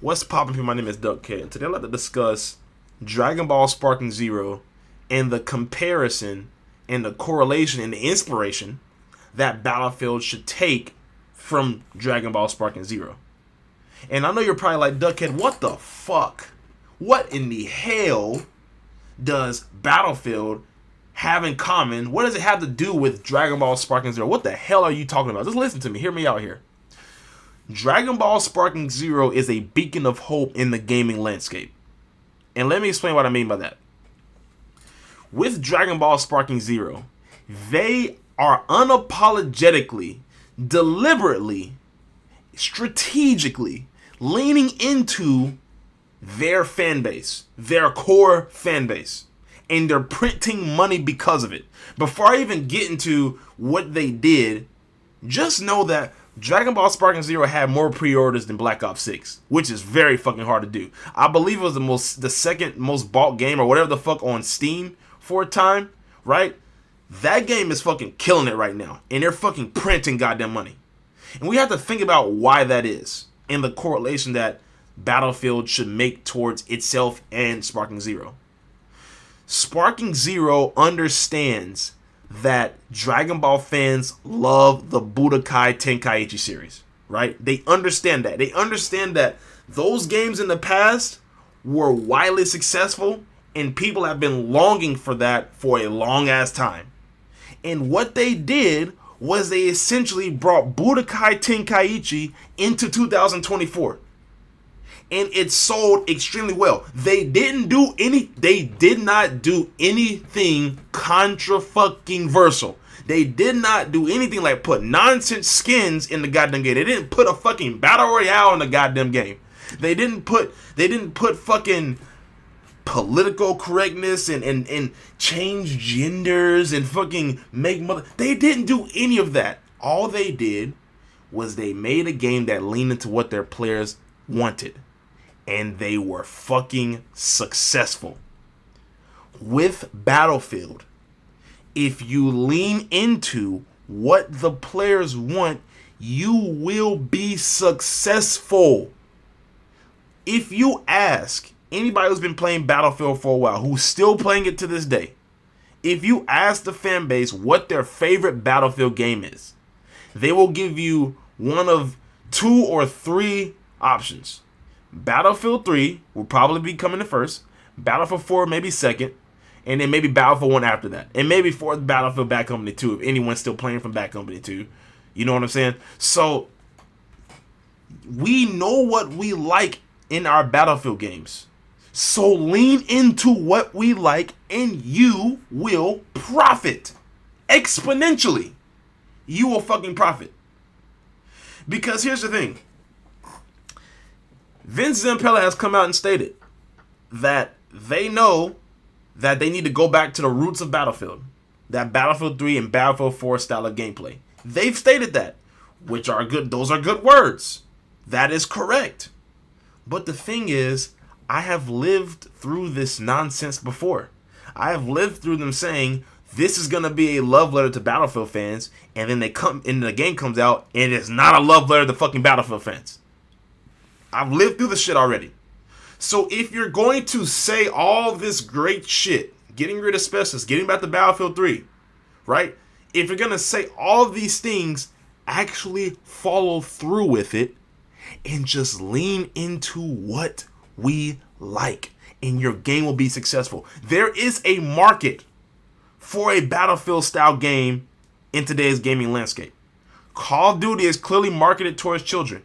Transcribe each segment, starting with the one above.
What's poppin', people? My name is Dukhed, and today I'd like to discuss Dragon Ball Sparking Zero and the comparison and the correlation and the inspiration that Battlefield should take from Dragon Ball Sparking Zero. And I know you're probably like, Duckhead, what the fuck? What in the hell does Battlefield have in common? What does it have to do with Dragon Ball Sparking Zero? What the hell are you talking about? Just listen to me. Hear me out here. Dragon Ball Sparking Zero is a beacon of hope in the gaming landscape. And let me explain what I mean by that. With Dragon Ball Sparking Zero, they are unapologetically, deliberately, strategically leaning into their fan base, their core fan base, and they're printing money because of it. Before I even get into what they did, just know that Dragon Ball Sparking Zero had more pre-orders than Black Ops 6, which is very fucking hard to do. I believe it was the second most bought game or whatever the fuck on Steam for a time, right? That game is fucking killing it right now, and they're fucking printing goddamn money. And we have to think about why that is and the correlation that Battlefield should make towards itself and Sparking Zero. Sparking Zero understands that Dragon Ball fans love the Budokai Tenkaichi series, right? They understand that. They understand that those games in the past were widely successful and people have been longing for that for a long ass time. And what they did was they essentially brought Budokai Tenkaichi into 2024. And it sold extremely well. They did not do anything contra-fucking-versal. They did not do anything like put nonsense skins in the goddamn game. They didn't put a fucking battle royale in the goddamn game. They didn't put fucking political correctness and change genders and fucking make mother. They didn't do any of that. All they did was they made a game that leaned into what their players wanted. And they were fucking successful. With Battlefield, if you lean into what the players want, you will be successful. If you ask anybody who's been playing Battlefield for a while, who's still playing it to this day, if you ask the fan base what their favorite Battlefield game is, they will give you one of 2 or 3 options. Battlefield 3 will probably be coming in first. Battlefield 4 maybe second. And then maybe Battlefield 1 after that. And maybe 4th Battlefield Bad Company 2 if anyone's still playing from Bad Company 2. You know what I'm saying? So, we know what we like in our Battlefield games. So lean into what we like and you will profit. Exponentially. You will fucking profit. Because here's the thing. Vince Zampella has come out and stated that they know that they need to go back to the roots of Battlefield. That Battlefield 3 and Battlefield 4 style of gameplay. They've stated that, which are good. Those are good words. That is correct. But the thing is, I have lived through this nonsense before. I have lived through them saying this is going to be a love letter to Battlefield fans, and then they come and the game comes out and it's not a love letter to fucking Battlefield fans. I've lived through the shit already. So if you're going to say all this great shit, getting rid of specialists, getting back to Battlefield 3, right? If you're going to say all of these things, actually follow through with it and just lean into what we like. And your game will be successful. There is a market for a Battlefield style game in today's gaming landscape. Call of Duty is clearly marketed towards children.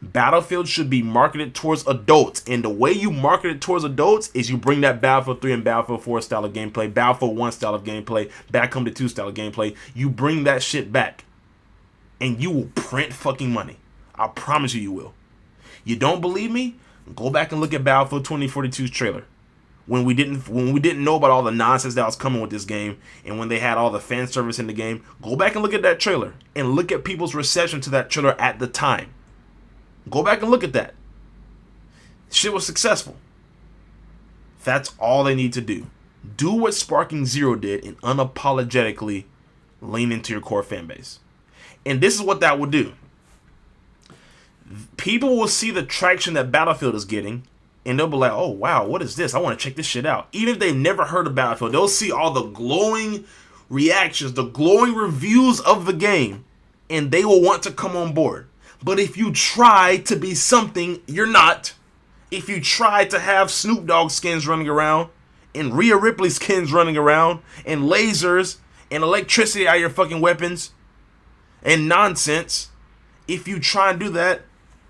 Battlefield should be marketed towards adults, and the way you market it towards adults is you bring that Battlefield 3 and Battlefield 4 style of gameplay, Battlefield 1 style of gameplay, Bad Company 2 style of gameplay. You bring that shit back, and you will print fucking money. I promise you will. You don't believe me? Go back and look at Battlefield 2042's trailer. When we didn't know about all the nonsense that was coming with this game, and when they had all the fan service in the game, go back and look at that trailer, and look at people's reception to that trailer at the time. Go back and look at that. Shit was successful. That's all they need to do. Do what Sparking Zero did and unapologetically lean into your core fan base. And this is what that would do. People will see the traction that Battlefield is getting, and they'll be like, oh wow, what is this? I want to check this shit out. Even if they've never heard of Battlefield, they'll see all the glowing reactions, the glowing reviews of the game, and they will want to come on board. But if you try to be something you're not, if you try to have Snoop Dogg skins running around, and Rhea Ripley skins running around, and lasers, and electricity out of your fucking weapons, and nonsense, if you try and do that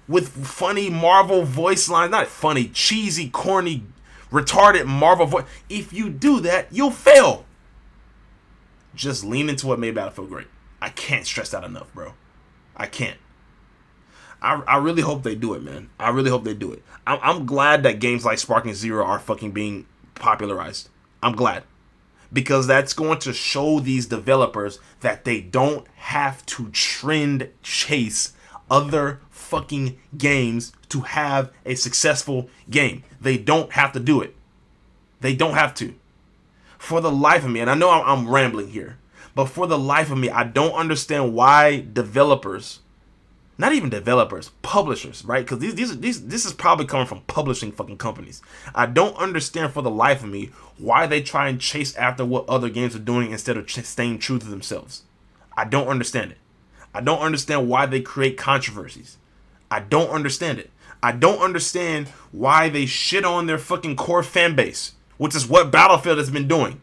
with funny Marvel voice lines, not funny, cheesy, corny, retarded Marvel voice, if you do that, you'll fail. Just lean into what made Battlefield great. I can't stress that enough, bro. I can't. I really hope they do it, man. I really hope they do it. I'm glad that games like Sparking Zero are fucking being popularized. I'm glad. Because that's going to show these developers that they don't have to trend chase other fucking games to have a successful game. They don't have to do it. They don't have to. For the life of me, and I know I'm rambling here, but for the life of me, I don't understand why developers, not even developers, publishers, right? Because this is probably coming from publishing fucking companies. I don't understand for the life of me why they try and chase after what other games are doing instead of staying true to themselves. I don't understand it. I don't understand why they create controversies. I don't understand it. I don't understand why they shit on their fucking core fan base, which is what Battlefield has been doing,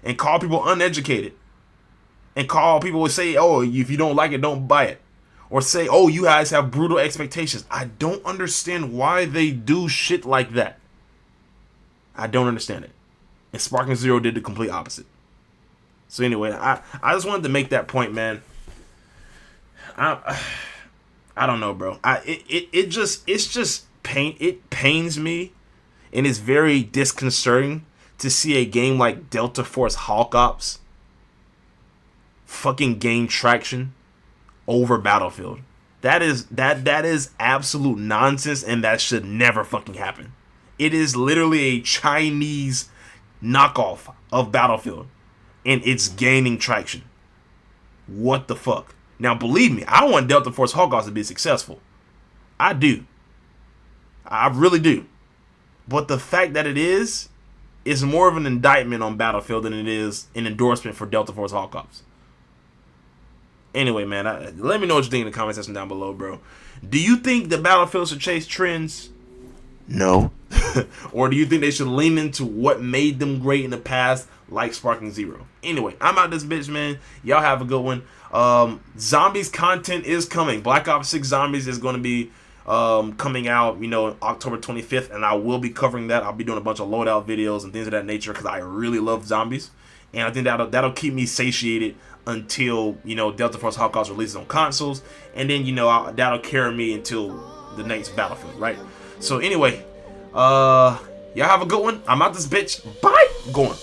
and call people uneducated, and call people would say, oh, if you don't like it, don't buy it. Or say, oh, you guys have brutal expectations. I don't understand why they do shit like that. I don't understand it. And Sparking Zero did the complete opposite. So anyway, I just wanted to make that point, man. I don't know, bro. It pains me, and it's very disconcerting to see a game like Delta Force Hawk Ops fucking gain traction over Battlefield. That is absolute nonsense, and that should never fucking happen. It is literally a Chinese knockoff of Battlefield, and it's gaining traction. What the fuck? Now, believe me, I want Delta Force Hawk Ops to be successful. I do. I really do. But the fact that it is more of an indictment on Battlefield than it is an endorsement for Delta Force Hawk Ops. Anyway, man, let me know what you think in the comment section down below, bro. Do you think the Battlefield should chase trends? No. Or do you think they should lean into what made them great in the past, like Sparking Zero? Anyway, I'm out this bitch, man. Y'all have a good one. Zombies content is coming. Black Ops 6 Zombies is going to be coming out, October 25th, and I will be covering that. I'll be doing a bunch of loadout videos and things of that nature because I really love zombies, and I think that'll keep me satiated until Delta Force Hawk Ops releases on consoles, and then that'll carry me until the next Battlefield, right? So anyway, y'all have a good one. I'm out this bitch. Bye. Going.